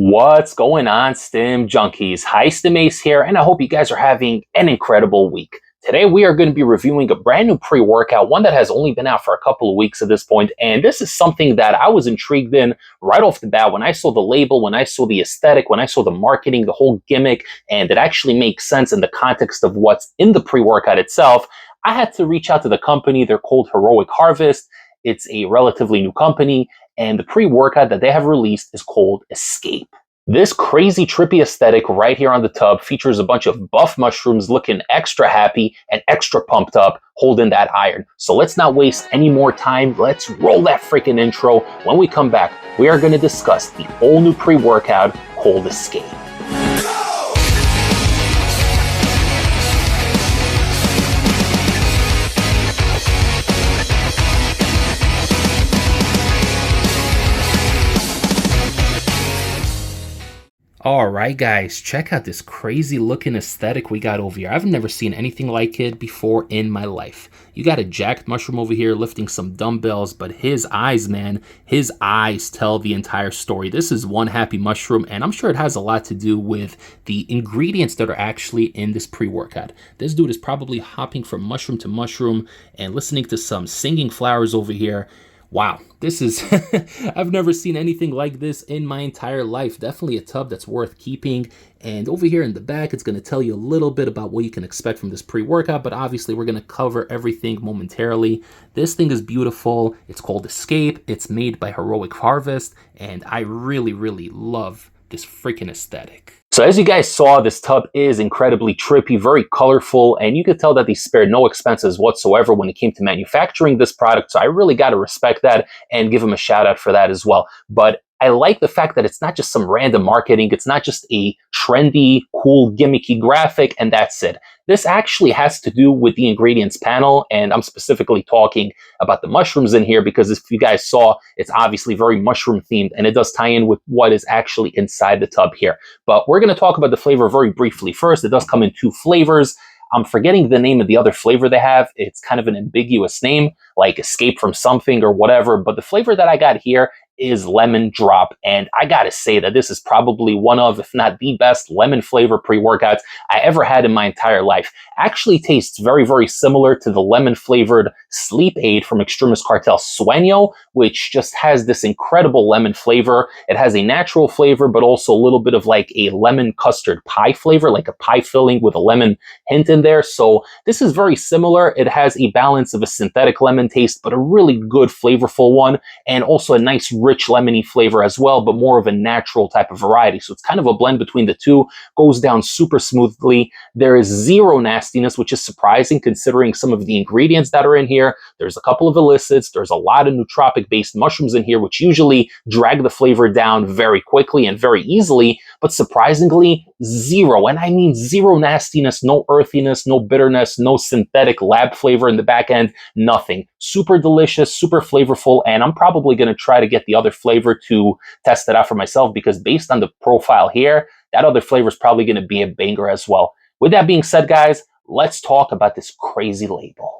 What's going on, Stim Junkies? Hi, Stim Ace here, and I hope you guys are having an incredible week. Today, we are going to be reviewing a brand new pre-workout, one that has only been out for a couple of weeks at this point, and this is something that I was intrigued in right off the bat when I saw the label, when I saw the aesthetic, when I saw the marketing, the whole gimmick, and it actually makes sense in the context of what's in the pre-workout itself. I had to reach out to the company. They're called Heroic Harvest. It's a relatively new company, and the pre-workout that they have released is called Escape. This crazy trippy aesthetic right here on the tub features a bunch of buff mushrooms looking extra happy and extra pumped up, holding that iron. So let's not waste any more time. Let's roll that freaking intro. When we come back, we are going to discuss the all new pre-workout called Escape. Alright guys, check out this crazy looking aesthetic we got over here. I've never seen anything like it before in my life. You got a jacked mushroom over here lifting some dumbbells, but his eyes, man, his eyes tell the entire story. This is one happy mushroom, and I'm sure it has a lot to do with the ingredients that are actually in this pre-workout. This dude is probably hopping from mushroom to mushroom and listening to some singing flowers over here. Wow, this is, I've never seen anything like this in my entire life. Definitely a tub that's worth keeping. And over here in the back, it's going to tell you a little bit about what you can expect from this pre-workout, but obviously we're going to cover everything momentarily. This thing is beautiful. It's called Escape. It's made by Heroic Harvest, and I really, really love this freaking aesthetic. So as you guys saw, this tub is incredibly trippy, very colorful, and you could tell that they spared no expenses whatsoever when it came to manufacturing this product. So I really got to respect that and give them a shout out for that as well. But I like the fact that it's not just some random marketing. It's not just a trendy, cool, gimmicky graphic, and that's it. This actually has to do with the ingredients panel, and I'm specifically talking about the mushrooms in here because if you guys saw, it's obviously very mushroom themed, and it does tie in with what is actually inside the tub here. But we're going to talk about the flavor very briefly. First, it does come in two flavors. I'm forgetting the name of the other flavor they have. It's kind of an ambiguous name, like Escape from something or whatever. But the flavor that I got here is lemon drop. And I gotta say that this is probably one of, if not the best lemon flavor pre-workouts I ever had in my entire life. Actually tastes very, very similar to the lemon flavored sleep aid from Extremis Cartel Sueño, which just has this incredible lemon flavor. It has a natural flavor, but also a little bit of like a lemon custard pie flavor, like a pie filling with a lemon hint in there. So this is very similar. It has a balance of a synthetic lemon taste, but a really good flavorful one, and also a nice rich lemony flavor as well, but more of a natural type of variety. So it's kind of a blend between the two, goes down super smoothly. There is zero nastiness, which is surprising considering some of the ingredients that are in here. There's a couple of illicits. There's a lot of nootropic based mushrooms in here, which usually drag the flavor down very quickly and very easily, but surprisingly zero. And I mean zero nastiness, no earthiness, no bitterness, no synthetic lab flavor in the back end, nothing. Super delicious, super flavorful, and I'm probably going to try to get the other flavor to test it out for myself because based on the profile here, that other flavor is probably going to be a banger as well. With that being said, guys, let's talk about this crazy label.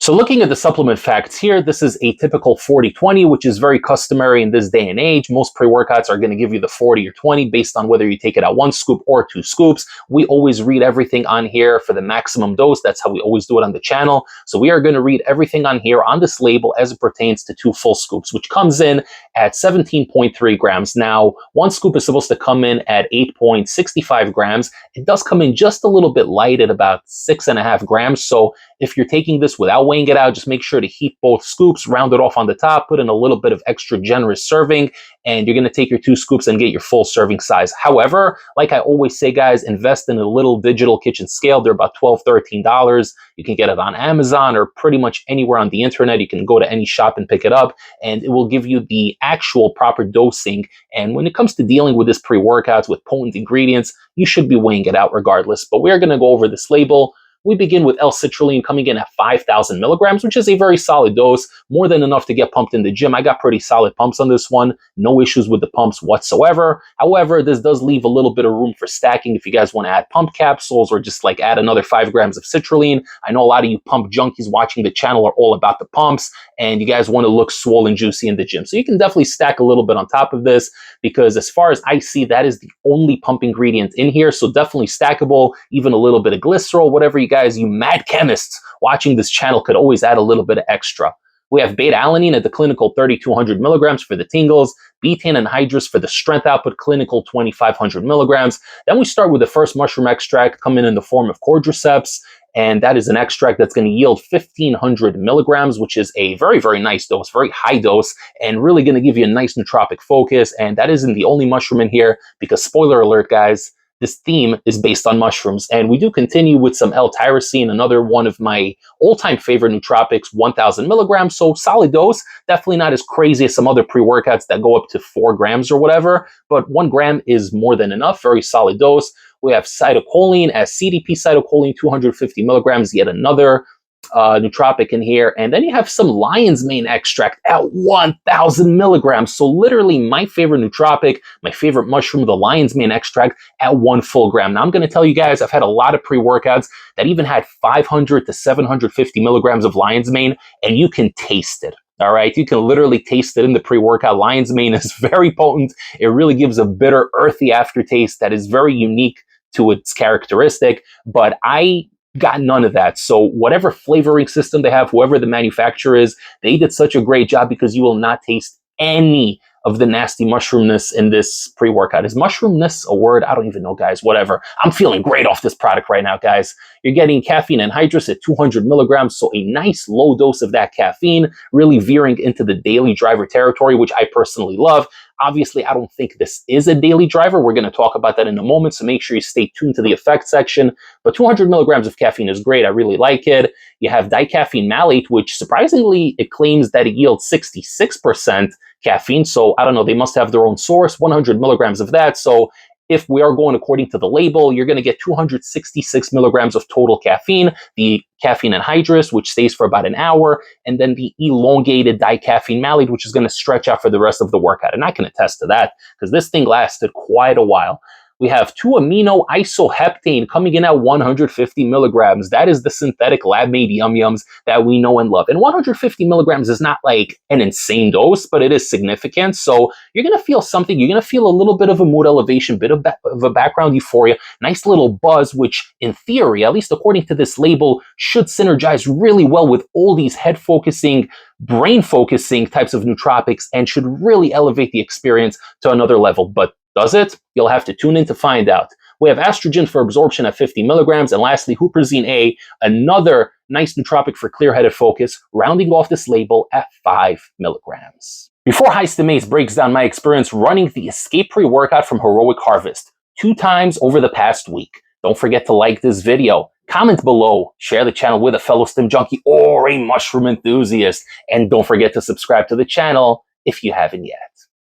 So looking at the supplement facts here, this is a typical 40-20, which is very customary in this day and age. Most pre-workouts are going to give you the 40 or 20 based on whether you take it at 1 scoop or 2 scoops. We always read everything on here for the maximum dose. That's how we always do it on the channel. So we are going to read everything on here on this label as it pertains to 2 full scoops, which comes in at 17.3 grams. Now, 1 scoop is supposed to come in at 8.65 grams. It does come in just a little bit light at about 6.5 grams. So if you're taking this without weighing it out, just make sure to heat both scoops, round it off on the top, put in a little bit of extra generous serving, and you're going to take your 2 scoops and get your full serving size. However, like I always say, guys, invest in a little digital kitchen scale. They're about $12, $13. You can get it on Amazon or pretty much anywhere on the internet. You can go to any shop and pick it up, and it will give you the actual proper dosing. And when it comes to dealing with this pre-workouts with potent ingredients, you should be weighing it out regardless. But we're going to go over this label. We begin with L-citrulline coming in at 5,000 milligrams, which is a very solid dose, more than enough to get pumped in the gym. I got pretty solid pumps on this one, no issues with the pumps whatsoever. However, this does leave a little bit of room for stacking if you guys want to add pump capsules or just like add another 5 grams of citrulline. I know a lot of you pump junkies watching the channel are all about the pumps, and you guys want to look swollen juicy in the gym. So you can definitely stack a little bit on top of this, because as far as I see, that is the only pump ingredient in here. So definitely stackable, even a little bit of glycerol, whatever you mad chemists watching this channel could always add a little bit of extra. We have beta-alanine at the clinical 3,200 milligrams for the tingles, betaine anhydrous for the strength output, clinical 2,500 milligrams. Then we start with the first mushroom extract coming in the form of Cordyceps, and that is an extract that's going to yield 1,500 milligrams, which is a very, very nice dose, very high dose, and really going to give you a nice nootropic focus. And that isn't the only mushroom in here, because spoiler alert, guys, this theme is based on mushrooms. And we do continue with some L-tyrosine, another one of my all-time favorite nootropics, 1,000 milligrams. So solid dose, definitely not as crazy as some other pre-workouts that go up to 4 grams or whatever, but 1 gram is more than enough, very solid dose. We have cytocholine as CDP cytocholine, 250 milligrams, yet another nootropic in here. And then you have some lion's mane extract at 1,000 milligrams. So literally my favorite nootropic, my favorite mushroom, the lion's mane extract at 1 full gram. Now I'm going to tell you guys, I've had a lot of pre-workouts that even had 500 to 750 milligrams of lion's mane, and you can taste it. All right, you can literally taste it in the pre-workout. Lion's mane is very potent. It really gives a bitter, earthy aftertaste that is very unique to its characteristic, but I got none of that. So whatever flavoring system they have, whoever the manufacturer is, they did such a great job, because you will not taste any of the nasty mushroomness in this pre-workout. Is mushroomness a word? I don't even know, guys. Whatever. I'm feeling great off this product right now, guys. You're getting caffeine anhydrous at 200 milligrams, so a nice low dose of that caffeine, really veering into the daily driver territory, which I personally love. Obviously, I don't think this is a daily driver. We're going to talk about that in a moment, so make sure you stay tuned to the effects section. But 200 milligrams of caffeine is great. I really like it. You have dicaffeine malate, which surprisingly, it claims that it yields 66% caffeine. So I don't know, they must have their own source, 100 milligrams of that. So if we are going according to the label, you're going to get 266 milligrams of total caffeine, the caffeine anhydrous, which stays for about an hour, and then the elongated dicaffeine malate, which is going to stretch out for the rest of the workout. And I can attest to that, because this thing lasted quite a while. We have 2-amino isoheptane coming in at 150 milligrams. That is the synthetic lab-made yum-yums that we know and love. And 150 milligrams is not like an insane dose, but it is significant. So you're going to feel something. You're going to feel a little bit of a mood elevation, bit of a background euphoria, nice little buzz, which in theory, at least according to this label, should synergize really well with all these head-focusing, brain-focusing types of nootropics, and should really elevate the experience to another level. But does it? You'll have to tune in to find out. We have estrogen for absorption at 50 milligrams. And lastly, huperzine A, another nice nootropic for clear-headed focus, rounding off this label at 5 milligrams. Before Heist Mace breaks down my experience running the Escape pre-workout from Heroic Harvest 2 times over the past week, don't forget to like this video, comment below, share the channel with a fellow stim junkie or a mushroom enthusiast, and don't forget to subscribe to the channel if you haven't yet.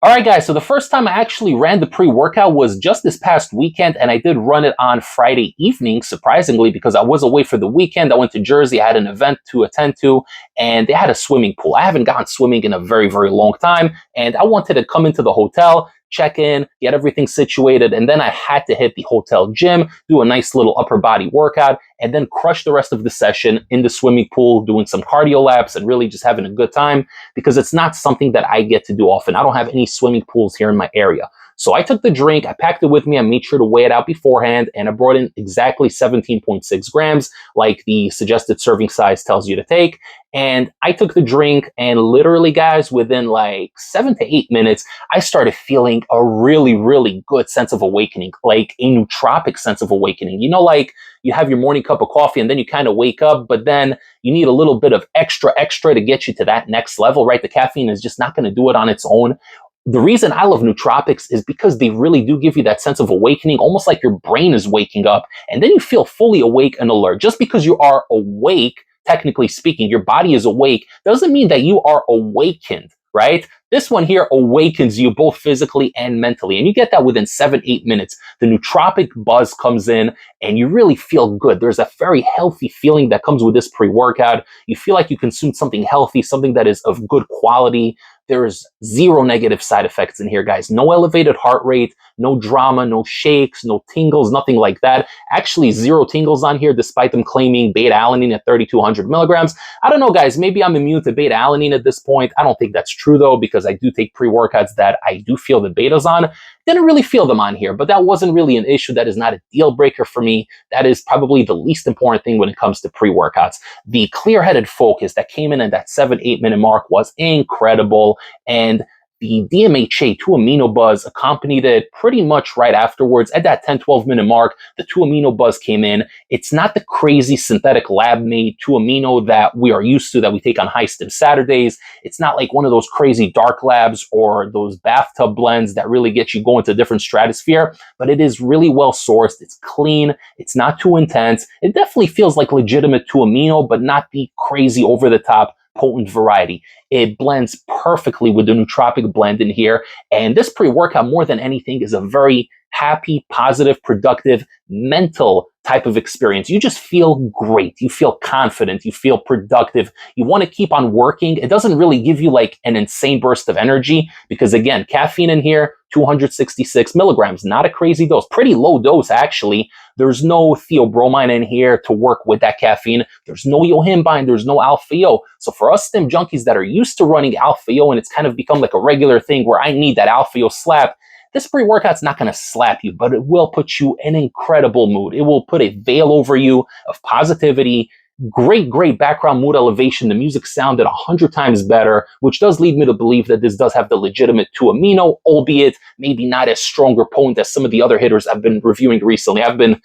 All right, guys, so the first time I actually ran the pre-workout was just this past weekend, and I did run it on Friday evening, surprisingly, because I was away for the weekend. I went to Jersey, I had an event to attend to, and they had a swimming pool. I haven't gone swimming in a very, very long time, and I wanted to come into the hotel, check in, get everything situated, and then I had to hit the hotel gym, do a nice little upper body workout, and then crush the rest of the session in the swimming pool, doing some cardio laps and really just having a good time, because it's not something that I get to do often. I don't have any swimming pools here in my area. So I took the drink, I packed it with me, I made sure to weigh it out beforehand, and I brought in exactly 17.6 grams, like the suggested serving size tells you to take. And I took the drink, and literally, guys, within like 7 to 8 minutes, I started feeling a really, really good sense of awakening, like a nootropic sense of awakening. You know, like you have your morning cup of coffee and then you kind of wake up, but then you need a little bit of extra to get you to that next level, right? The caffeine is just not going to do it on its own. The reason I love nootropics is because they really do give you that sense of awakening, almost like your brain is waking up, and then you feel fully awake and alert. Just because you are awake, technically speaking, your body is awake, doesn't mean that you are awakened, right? This one here awakens you both physically and mentally, and you get that within 7-8 minutes. The nootropic buzz comes in, and you really feel good. There's a very healthy feeling that comes with this pre-workout. You feel like you consumed something healthy, something that is of good quality. There's zero negative side effects in here, guys. No elevated heart rate, no drama, no shakes, no tingles, nothing like that. Actually, zero tingles on here, despite them claiming beta-alanine at 3,200 milligrams. I don't know, guys. Maybe I'm immune to beta-alanine at this point. I don't think that's true, though, because I do take pre-workouts that I do feel the betas on. Didn't really feel them on here, but that wasn't really an issue. That is not a deal breaker for me. That is probably the least important thing when it comes to pre-workouts. The clear-headed focus that came in at that 7-8 minute mark was incredible. And the DMHA 2-amino buzz accompanied it pretty much right afterwards. At that 10-12 minute mark, the 2-amino buzz came in. It's not the crazy synthetic lab-made 2-amino that we are used to, that we take on High Stim Saturdays. It's not like one of those crazy dark labs or those bathtub blends that really get you going to a different stratosphere, but it is really well sourced. It's clean. It's not too intense. It definitely feels like legitimate 2-amino, but not the crazy over-the-top potent variety. It blends perfectly with the nootropic blend in here. And this pre-workout, more than anything, is a very happy, positive, productive, mental type of experience. You just feel great. You feel confident. You feel productive. You want to keep on working. It doesn't really give you like an insane burst of energy because, again, caffeine in here, 266 milligrams, not a crazy dose, pretty low dose actually. There's no theobromine in here to work with that caffeine. There's no yohimbine, there's no alpha-O. So for us stim junkies that are used to running alpha-O and it's kind of become like a regular thing where I need that alpha-O slap, this pre-workout's not going to slap you, but it will put you in an incredible mood. It will put a veil over you of positivity. Great background mood elevation. The music sounded 100 times better, which does lead me to believe that this does have the legitimate 2-amino, albeit maybe not as strong or potent as some of the other hitters I've been reviewing recently. I've been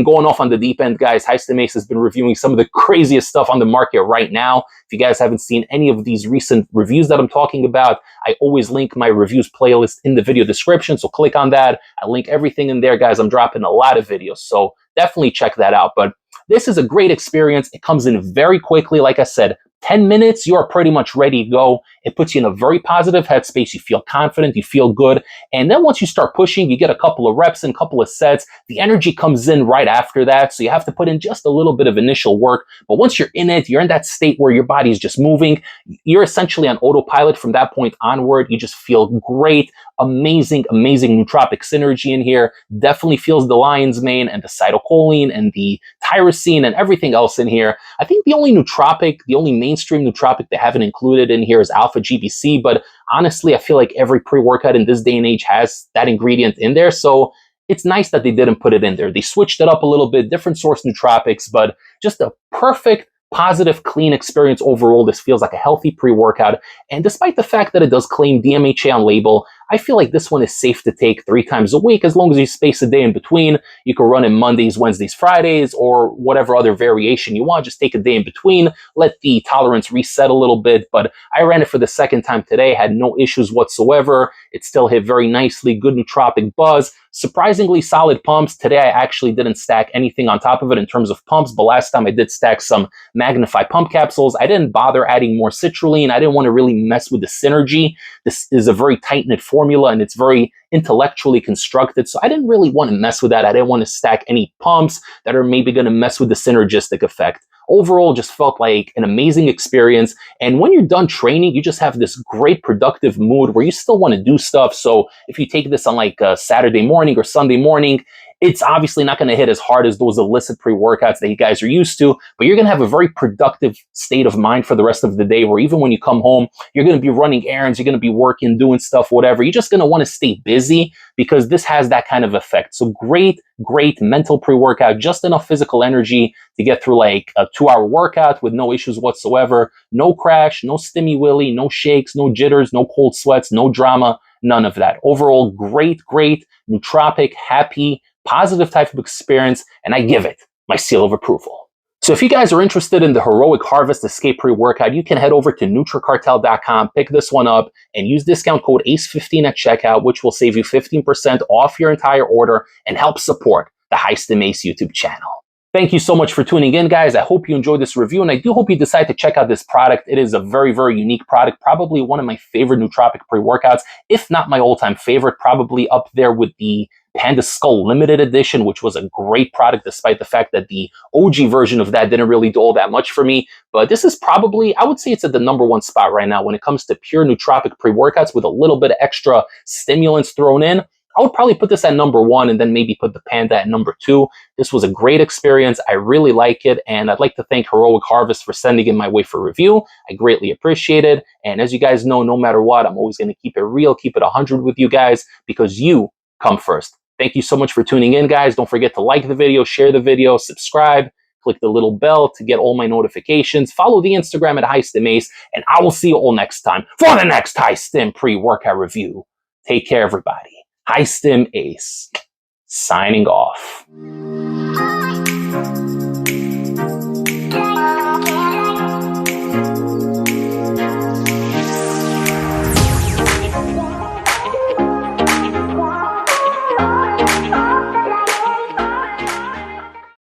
going off on the deep end, guys. High Stim Ace has been reviewing some of the craziest stuff on the market right now. If you guys haven't seen any of these recent reviews that I'm talking about, I always link my reviews playlist in the video description, so click on that. I link everything in there, guys. I'm dropping a lot of videos, so definitely check that out. But this is a great experience. It comes in very quickly. Like I said, 10 minutes, you are pretty much ready to go. It puts you in a very positive headspace. You feel confident, you feel good. And then once you start pushing, you get a couple of reps and a couple of sets. The energy comes in right after that. So you have to put in just a little bit of initial work. But once you're in it, you're in that state where your body is just moving. You're essentially on autopilot from that point onward. You just feel great. Amazing nootropic synergy in here. Definitely feels the lion's mane and the cytocholine and the tyrosine and everything else in here. I think the only mainstream nootropic they haven't included in here is alpha GBC, but honestly, I feel like every pre-workout in this day and age has that ingredient in there, so it's nice that they didn't put it in there. They switched it up a little bit, different source nootropics, but just a perfect, positive, clean experience overall. This feels like a healthy pre-workout, and despite the fact that it does claim DMHA on label, I feel like this one is safe to take 3 times a week as long as you space a day in between. You can run in Mondays, Wednesdays, Fridays, or whatever other variation you want. Just take a day in between, let the tolerance reset a little bit. But I ran it for the second time today, had no issues whatsoever. It still hit very nicely, good nootropic buzz, surprisingly solid pumps. Today I actually didn't stack anything on top of it in terms of pumps, but last time I did stack some Magnify pump capsules. I didn't bother adding more citrulline. I didn't want to really mess with the synergy. This is a very tight-knit formula and it's very intellectually constructed, so I didn't really want to mess with that. I didn't want to stack any pumps that are maybe going to mess with the synergistic effect. Overall, just felt like an amazing experience. And when you're done training, you just have this great productive mood where you still want to do stuff. So if you take this on like a Saturday morning or Sunday morning, it's obviously not going to hit as hard as those illicit pre-workouts that you guys are used to, but you're going to have a very productive state of mind for the rest of the day, where even when you come home, you're going to be running errands, you're going to be working, doing stuff, whatever. You're just going to want to stay busy because this has that kind of effect. So great mental pre-workout, just enough physical energy to get through like a 2-hour workout with no issues whatsoever. No crash, no stimmy willy, no shakes, no jitters, no cold sweats, no drama, none of that. Overall, great nootropic, happy, positive type of experience, and I give it my seal of approval. So if you guys are interested in the Heroic Harvest Escape pre-workout, you can head over to NutriCartel.com, pick this one up, and use discount code ACE15 at checkout, which will save you 15% off your entire order and help support the High Stim Ace YouTube channel. Thank you so much for tuning in, guys. I hope you enjoyed this review, and I do hope you decide to check out this product. It is a very, very unique product, probably one of my favorite nootropic pre-workouts, if not my all-time favorite, probably up there with the Panda Skull Limited Edition, which was a great product, despite the fact that the OG version of that didn't really do all that much for me. But this is probably, I would say it's at the #1 spot right now when it comes to pure nootropic pre-workouts with a little bit of extra stimulants thrown in. I would probably put this at #1 and then maybe put the Panda at #2. This was a great experience. I really like it. And I'd like to thank Heroic Harvest for sending it my way for review. I greatly appreciate it. And as you guys know, no matter what, I'm always going to keep it real, keep it 100 with you guys, because you come first. Thank you so much for tuning in, guys. Don't forget to like the video, share the video, subscribe, click the little bell to get all my notifications. Follow the Instagram at HighStimAce, and I will see you all next time for the next High Stim pre-workout review. Take care, everybody. High Stim Ace, signing off.